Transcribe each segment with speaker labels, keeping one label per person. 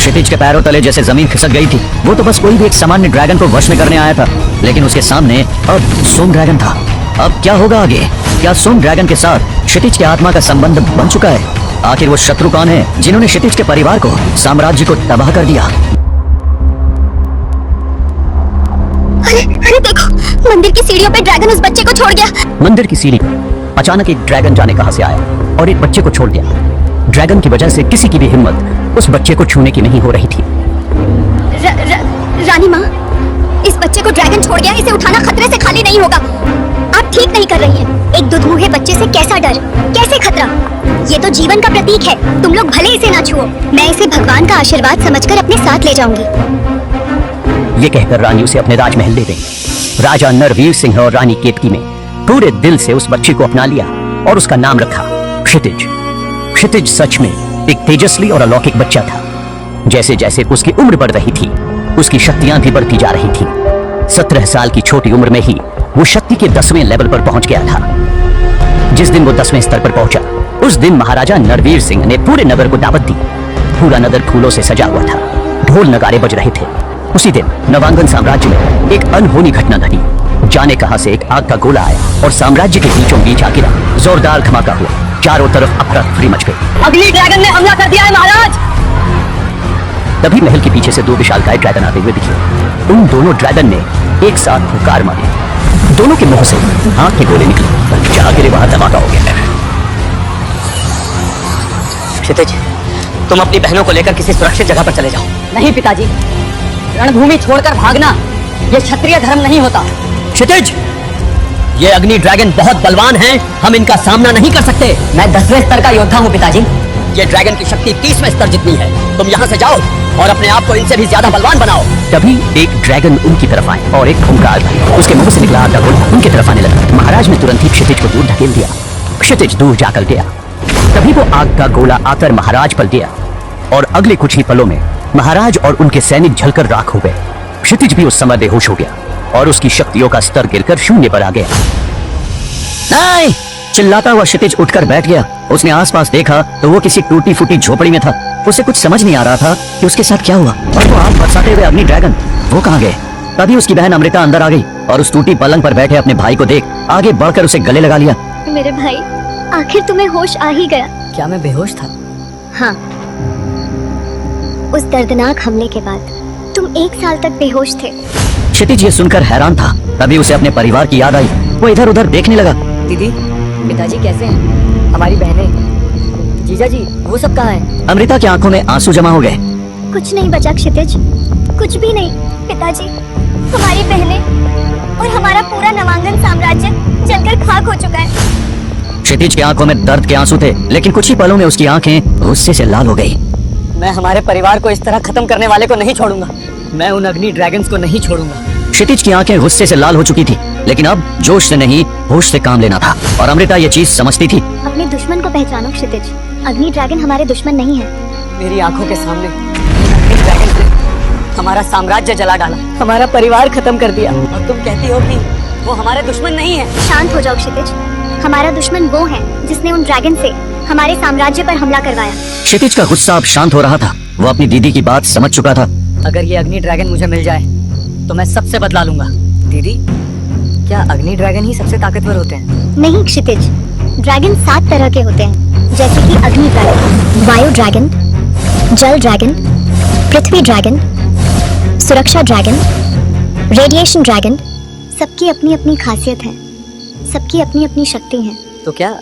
Speaker 1: क्षितिज के पैरों तले जैसे जमीन खिसक गई थी। वो तो बस कोई भी एक सामान्य ड्रैगन को वश में करने आया था, लेकिन उसके सामने अब सोम ड्रैगन था। अब क्या होगा आगे? क्या सोम ड्रैगन के साथ क्षितिज की आत्मा का संबंध बन चुका है? आखिर वो शत्रु कौन है जिन्होंने क्षितिज के परिवार को, साम्राज्य को तबाह कर दिया?
Speaker 2: अरे देखो, मंदिर की सीढ़ियों पे ड्रैगन उस बच्चे को छोड़ गया।
Speaker 1: मंदिर की सीढ़ी पर अचानक एक ड्रैगन जाने कहां से आया और एक बच्चे को छोड़ दिया। ड्रैगन की वजह से किसी की भी हिम्मत उस बच्चे को छूने की नहीं हो रही थी।
Speaker 2: रानी माँ, इस बच्चे को ड्रैगन छोड़ गया, इसे उठाना खतरे से खाली नहीं होगा। आप ठीक नहीं कर रही हैं। एक दुधमुहे बच्चे से कैसा डर, कैसे खतरा? ये तो जीवन का प्रतीक है। तुम लोग भले इसे ना छुओ। मैं इसे भगवान का आशीर्वाद समझकर अपने साथ ले जाऊंगी।
Speaker 1: ये कहकर रानी उसे अपने राजमहल ले गई। राजा नरवीर सिंह और रानी केतकी ने पूरे दिल से उस बच्चे को अपना लिया और उसका नाम रखा क्षितिज। क्षितिज सच में एक तेजस्वी और अलौकिक बच्चा था। जैसे जैसे उसकी उम्र बढ़ रही थी, उसकी शक्तियां भी बढ़ती जा रही थी। 17 साल की छोटी उम्र में ही वो शक्ति के 10वें लेवल पर पहुंच गया था। जिस दिन वो 10वें स्तर पर पहुंचा, उस दिन महाराजा नरवीर सिंह ने पूरे नगर को दावत दी। पूरा नगर फूलों से सजा हुआ था, ढोल नगाड़े बज रहे थे। उसी दिन नवांगन साम्राज्य में एक अनहोनी घटना घटी। जाने कहां से एक आग का गोला आया और साम्राज्य के बीचों बीच आ गिरा। जोरदार धमाका हुआ, चारों तरफ अफरा तफरी मच गई।
Speaker 2: अगली ड्रैगन ने हमला कर दिया है महाराज।
Speaker 1: तभी महल के पीछे से दो विशालकाय ड्रैगन आते हुए दिखे। उन दोनों ड्रैगन ने एक साथ हुंकार मारी। दोनों के मुंह से आग के गोले निकले। जहां गिरे वहां धमाका हो गया।
Speaker 3: क्षितिज, तुम अपनी बहनों को लेकर किसी सुरक्षित जगह पर चले जाओ।
Speaker 4: नहीं पिताजी, रणभूमि छोड़कर भागना ये क्षत्रिय धर्म नहीं होता।
Speaker 3: क्षितिज, ये अग्नि ड्रैगन बहुत बलवान हैं, हम इनका सामना नहीं कर सकते।
Speaker 4: मैं 10वें स्तर का योद्धा हूँ पिताजी।
Speaker 3: ये ड्रैगन की शक्ति 30वें स्तर जितनी है। तुम यहाँ से जाओ और अपने आप को इनसे भी ज्यादा बलवान बनाओ।
Speaker 1: तभी एक ड्रैगन उनकी तरफ आए और एक हुंकार भरी। उसके मुंह से निकला आग का गोला उनकी तरफ आने लगा। महाराज ने तुरंत ही क्षितिज को दूर धकेल दिया। क्षितिज दूर जाकर गया। तभी वो आग का गोला आकर महाराज पर गिरा और अगले कुछ ही पलों में महाराज और उनके सैनिक जलकर राख हो गए। क्षितिज भी उस समय बेहोश हो गया और उसकी शक्तियों का स्तर गिरकर शून्य पर आ गया। नहीं! चिल्लाता हुआ क्षितिज उठकर बैठ गया। उसने आसपास देखा तो वो किसी टूटी फूटी झोपड़ी में था। उसे कुछ समझ नहीं आ रहा था कि उसके साथ क्या हुआ। और वो आग बरसाते हुए अग्नि ड्रैगन वो कहाँ गए? तभी उसकी बहन अमृता अंदर आ गई और उस टूटी पलंग पर बैठे अपने भाई को देख आगे बढ़कर उसे गले लगा लिया।
Speaker 2: मेरे भाई, आखिर तुम्हें होश आ ही गया।
Speaker 4: क्या मैं बेहोश था?
Speaker 2: हाँ, उस दर्दनाक हमले के बाद तुम 1 साल तक बेहोश थे।
Speaker 1: क्षितिज ये सुनकर हैरान था। तभी उसे अपने परिवार की याद आई। वो इधर उधर देखने लगा।
Speaker 4: दीदी, पिताजी कैसे हैं? हमारी बहनें, जीजा जी, वो सब कहाँ हैं?
Speaker 1: अमृता की आंखों में आंसू जमा हो गए।
Speaker 2: कुछ नहीं बचा क्षितिज, कुछ भी नहीं। पिताजी, हमारी बहनें और हमारा पूरा नवांगन साम्राज्य जलकर खाक हो चुका है।
Speaker 1: क्षितिज की आंखों में दर्द के आंसू थे, लेकिन कुछ ही पलों में उसकी आंखें गुस्से से लाल हो गई।
Speaker 4: मैं हमारे परिवार को इस तरह खत्म करने वाले को नहीं छोड़ूंगा। मैं उन अग्नि ड्रैगन्स को नहीं छोड़ूंगा।
Speaker 1: क्षितिज की आंखें गुस्से से लाल हो चुकी थी, लेकिन अब जोश से नहीं होश से काम लेना था। और अमृता ये चीज समझती थी।
Speaker 2: अपने दुश्मन को पहचानो क्षितिज। अग्नि ड्रैगन हमारे दुश्मन नहीं है।
Speaker 4: मेरी आंखों के सामने अग्नि ड्रैगन ने हमारा साम्राज्य जला डाला, हमारा परिवार खत्म कर दिया, और तुम कहती हो कि वो हमारे दुश्मन नहीं है।
Speaker 2: शांत हो जाओ क्षितिज। हमारा दुश्मन वो है जिसने उन ड्रैगन से हमारे साम्राज्य पर हमला करवाया।
Speaker 1: क्षितिज का गुस्सा अब शांत हो रहा था। वो अपनी दीदी की बात समझ चुका था।
Speaker 4: अगर ये अग्नि ड्रैगन मुझे मिल जाए तो मैं सबसे बदला लूंगा। दीदी, क्या अग्नि ड्रैगन ही सबसे ताकतवर होते हैं?
Speaker 2: नहीं क्षितिज, ड्रैगन 7 तरह के होते हैं, जैसे कि अग्नि ड्रैगन, वायु ड्रैगन, जल ड्रैगन, पृथ्वी ड्रैगन, सुरक्षा ड्रैगन, रेडिएशन ड्रैगन। सबकी अपनी अपनी खासियत है, सबकी अपनी अपनी शक्ति है।
Speaker 4: तो क्या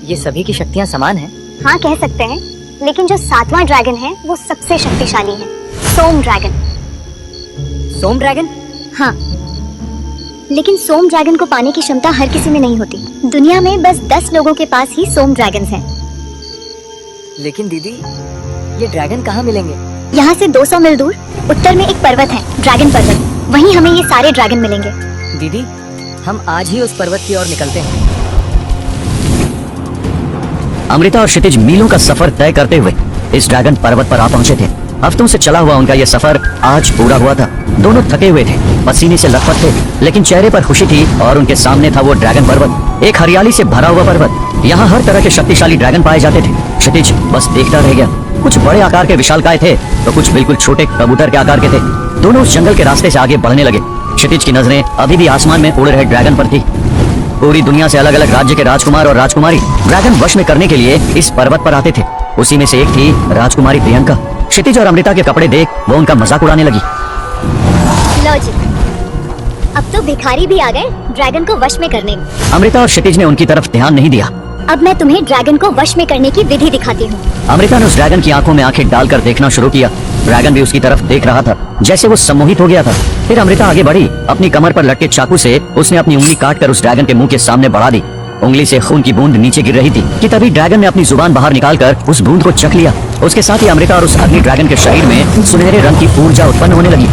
Speaker 4: ये सभी की शक्तियाँ समान हैं?
Speaker 2: हाँ, कह सकते हैं, लेकिन जो 7वां ड्रैगन है वो सबसे शक्तिशाली है, सोम ड्रैगन।
Speaker 4: सोम ड्रैगन?
Speaker 2: हाँ, लेकिन सोम ड्रैगन को पाने की क्षमता हर किसी में नहीं होती। दुनिया में बस 10 लोगों के पास ही सोम ड्रैगन्स हैं।
Speaker 4: लेकिन दीदी, ये ड्रैगन कहाँ मिलेंगे?
Speaker 2: यहाँ से 200 मील दूर उत्तर में एक पर्वत है, ड्रैगन पर्वत। वहीं हमें ये सारे ड्रैगन मिलेंगे।
Speaker 4: दीदी, हम आज ही उस पर्वत की ओर निकलते हैं।
Speaker 1: अमृता और क्षितिज मीलों का सफर तय करते हुए इस ड्रैगन पर्वत पर आ पहुंचे थे। हफ्तों से चला हुआ उनका यह सफर आज पूरा हुआ था। दोनों थके हुए थे, पसीने से लथपथ थे, लेकिन चेहरे पर खुशी थी। और उनके सामने था वो ड्रैगन पर्वत, एक हरियाली से भरा हुआ पर्वत। यहाँ हर तरह के शक्तिशाली ड्रैगन पाए जाते थे। क्षितिज बस देखता रह गया। कुछ बड़े आकार के विशालकाय थे तो कुछ बिल्कुल छोटे कबूतर के आकार के थे। दोनों उस जंगल के रास्ते से आगे बढ़ने लगे। क्षितिज की नजरें अभी भी आसमान में उड़ रहे ड्रैगन पर थी। पूरी दुनिया से अलग अलग राज्य के राजकुमार और राजकुमारी ड्रैगन वश में करने के लिए इस पर्वत पर आते थे। उसी में से एक थी राजकुमारी प्रियंका। क्षितिज और अमृता के कपड़े देख वो उनका मजाक उड़ाने लगी।
Speaker 2: लो जी, अब तो भिखारी भी आ गए ड्रैगन को वश में करने।
Speaker 1: अमृता और क्षितिज ने उनकी तरफ ध्यान नहीं दिया।
Speaker 2: अब मैं तुम्हें ड्रैगन को वश में करने की विधि दिखाती हूँ।
Speaker 1: अमृता ने उस ड्रैगन की आंखों में आंखें डालकर देखना शुरू किया। ड्रैगन भी उसकी तरफ देख रहा था, जैसे वो सम्मोहित हो गया था। फिर अमृता आगे बढ़ी। अपनी कमर पर लटके चाकू से उसने अपनी उंगली काटकर उस ड्रैगन के मुंह के सामने बढ़ा दी। उंगली से खून की बूंद नीचे गिर रही थी कि तभी ड्रैगन ने अपनी जुबान बाहर निकालकर उस बूंद को चख लिया। उसके साथ ही अमृता और उस अग्नि ड्रैगन के शरीर में सुनहरे रंग की ऊर्जा उत्पन्न होने लगी।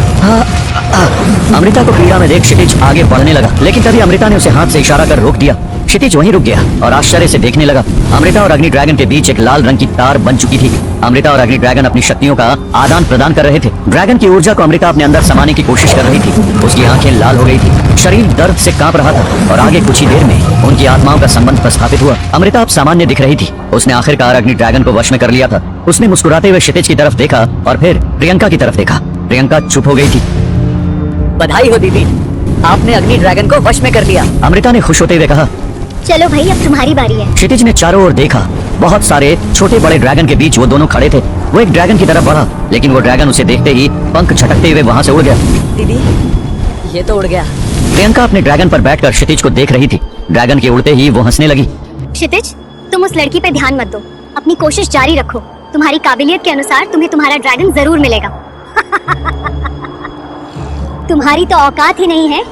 Speaker 1: अमृता को पीड़ा में देख क्षितिज आगे बढ़ने लगा, लेकिन तभी अमृता ने उसे हाथ से इशारा कर रोक दिया। क्षितिज वहीं रुक गया और आश्चर्य से देखने लगा। अमृता और अग्नि ड्रैगन के बीच एक लाल रंग की तार बन चुकी थी। अमृता और अग्नि ड्रैगन अपनी शक्तियों का आदान प्रदान कर रहे थे। ड्रैगन की ऊर्जा को अमृता अपने अंदर समाने की कोशिश कर रही थी। उसकी आंखें लाल हो गई थी, शरीर दर्द से कांप रहा था और आगे कुछ ही देर में उनकी आत्माओं का संबंध प्रस्थापित हुआ। अमृता अब सामान्य दिख रही थी। उसने आखिरकार अग्नि ड्रैगन को वश में कर लिया था। उसने मुस्कुराते हुए क्षितिज की तरफ देखा और फिर प्रियंका की तरफ देखा। प्रियंका चुप हो गई थी।
Speaker 4: बधाई हो दीदी, आपने अग्नि ड्रैगन को वश में कर लिया।
Speaker 1: अमृता ने खुश होते हुए कहा।
Speaker 2: चलो भाई, अब तुम्हारी बारी है।
Speaker 1: क्षितिज ने चारों ओर देखा। बहुत सारे छोटे बड़े ड्रैगन के बीच वो दोनों खड़े थे। वो एक ड्रैगन की तरफ बढ़ा, लेकिन वो ड्रैगन उसे देखते ही पंख झटकते हुए वहां से उड़ गया।
Speaker 4: दीदी, ये तो उड़ गया।
Speaker 1: प्रियंका अपने ड्रैगन पर बैठकर क्षितिज को देख रही थी। ड्रैगन के उड़ते ही वो हंसने लगी।
Speaker 2: क्षितिज, तुम उस लड़की पे ध्यान मत दो, अपनी कोशिश जारी रखो। तुम्हारी काबिलियत के अनुसार तुम्हें तुम्हारा ड्रैगन जरूर मिलेगा। तुम्हारी तो औकात ही नहीं है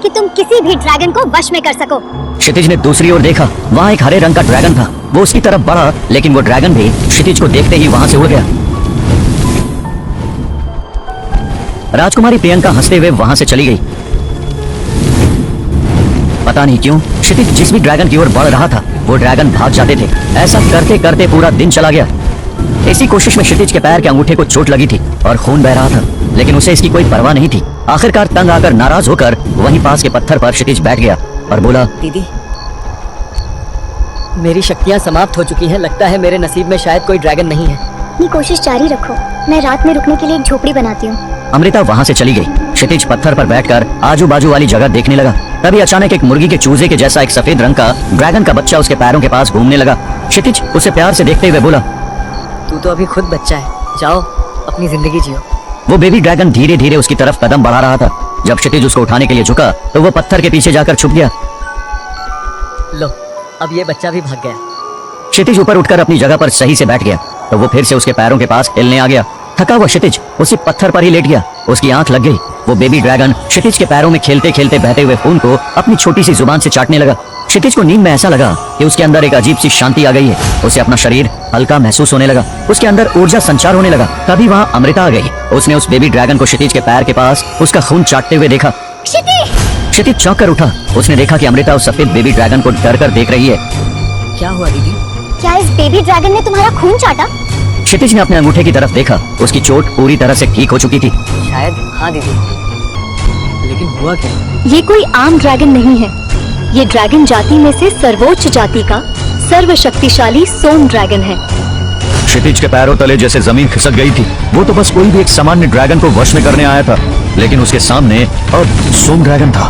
Speaker 2: कि तुम किसी भी ड्रैगन को वश में कर सको।
Speaker 1: क्षितिज ने दूसरी ओर देखा। वहाँ एक हरे रंग का ड्रैगन था। वो उसकी तरफ बढ़ा, लेकिन वो ड्रैगन भी क्षितिज को देखते ही वहाँ से उड़ गया। राजकुमारी प्रियंका हंसते हुए वहाँ से चली गई। पता नहीं क्यों क्षितिज जिस भी ड्रैगन की ओर बढ़ रहा था वो ड्रैगन भाग जाते थे। ऐसा करते करते पूरा दिन चला गया। इसी कोशिश में क्षितिज के पैर के अंगूठे को चोट लगी थी और खून बह रहा था, लेकिन उसे इसकी कोई परवाह नहीं थी। आखिरकार तंग आकर नाराज होकर वहीं पास के पत्थर पर क्षितिज बैठ गया और बोला,
Speaker 4: दीदी, मेरी शक्तियाँ समाप्त हो चुकी हैं। लगता है मेरे नसीब में शायद कोई ड्रैगन नहीं है।
Speaker 2: अपनी कोशिश जारी रखो, मैं रात में रुकने के लिए एक झोपड़ी बनाती हूँ।
Speaker 1: अमृता वहाँ से चली गई। क्षितिज पत्थर पर बैठकर आजू बाजू वाली जगह देखने लगा। तभी अचानक एक मुर्गी के चूजे के जैसा एक सफेद रंग का ड्रैगन का बच्चा उसके पैरों के पास घूमने लगा। क्षितिज उसे प्यार से देखते हुए बोला,
Speaker 4: तू तो अभी खुद बच्चा है, जाओ अपनी जिंदगी जियो।
Speaker 1: वो बेबी ड्रैगन धीरे धीरे उसकी तरफ कदम बढ़ा रहा था। जब क्षितिज उसको उठाने के लिए झुका तो वो पत्थर के पीछे जाकर छुप गया।
Speaker 4: लो, अब ये बच्चा भी भाग गया।
Speaker 1: क्षितिज ऊपर उठकर अपनी जगह पर सही से बैठ गया तो वो फिर से उसके पैरों के पास हिलने आ गया। थका हुआ क्षितिज उसी पत्थर पर ही लेट गया। उसकी आंख लग गई। वो बेबी ड्रैगन क्षितिज के पैरों में खेलते खेलते बहते हुए खून को अपनी छोटी सी जुबान से चाटने लगा। क्षितिज को नींद में ऐसा लगा कि उसके अंदर एक अजीब सी शांति आ गई है। उसे अपना शरीर हल्का महसूस होने लगा। उसके अंदर ऊर्जा संचार होने लगा। तभी वहाँ अमृता आ गई। उसने उस बेबी ड्रैगन को क्षितिज के पैर के पास उसका खून चाटते हुए देखा। क्षितिज चौंक कर उठा। उसने देखा कि अमृता उस सफेद बेबी ड्रैगन को डर कर देख रही है।
Speaker 4: क्या हुआ दीदी?
Speaker 2: क्या इस बेबी ड्रैगन ने तुम्हारा खून चाटा?
Speaker 1: क्षितिज ने अपने अंगूठे की तरफ देखा। उसकी चोट पूरी तरह से ठीक हो चुकी थी।
Speaker 4: शायद हाँ दीदी, लेकिन हुआ क्या?
Speaker 5: ये कोई आम ड्रैगन नहीं है। ये ड्रैगन जाति में से सर्वोच्च जाति का सर्वशक्तिशाली सोम ड्रैगन है।
Speaker 6: क्षितिज के पैरों तले जैसे जमीन खिसक गई थी। वो तो बस कोई भी एक सामान्य ड्रैगन को वश में करने आया था, लेकिन उसके सामने अब सोम ड्रैगन था।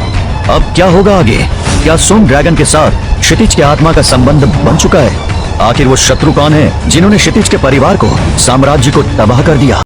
Speaker 6: अब क्या होगा आगे? क्या सोम ड्रैगन के साथ क्षितिज के आत्मा का संबंध बन चुका है? आखिर वो शत्रु कौन है जिन्होंने क्षितिज के परिवार को, साम्राज्य को तबाह कर दिया?